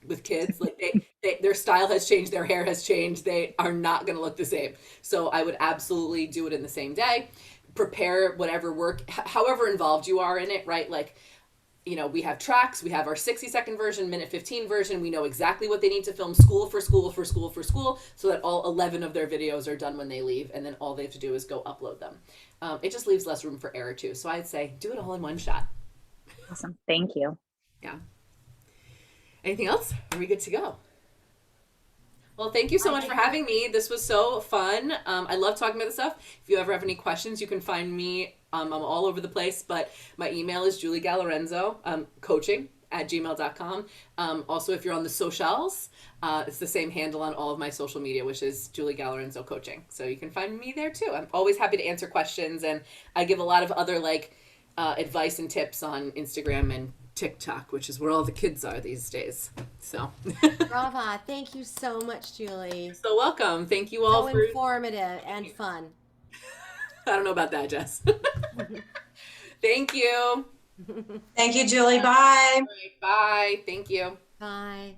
with kids, their style has changed, their hair has changed. They are not going to look the same. So I would absolutely do it in the same day. Prepare whatever work, however involved you are in it, right? We have tracks, we have our 60-second version, minute 15 version. We know exactly what they need to film school for school, so that all 11 of their videos are done when they leave. And then all they have to do is go upload them. It just leaves less room for error too. So I'd say do it all in one shot. Awesome. Thank you. Yeah. Anything else? Are we good to go? Well, thank you so much for having me. This was so fun. I love talking about this stuff. If you ever have any questions, you can find me. I'm all over the place, but my email is juliegalorenzo, coaching@gmail.com. Also, if you're on the socials, it's the same handle on all of my social media, which is Julie Galorenzo Coaching. So you can find me there too. I'm always happy to answer questions, and I give a lot of other advice and tips on Instagram and TikTok, which is where all the kids are these days. So Brava. Thank you so much, Julie. You're so welcome. Thank you all for informative and fun. I don't know about that, Jess. Thank you. Thank you, Julie. Bye. Bye. Thank you. Bye.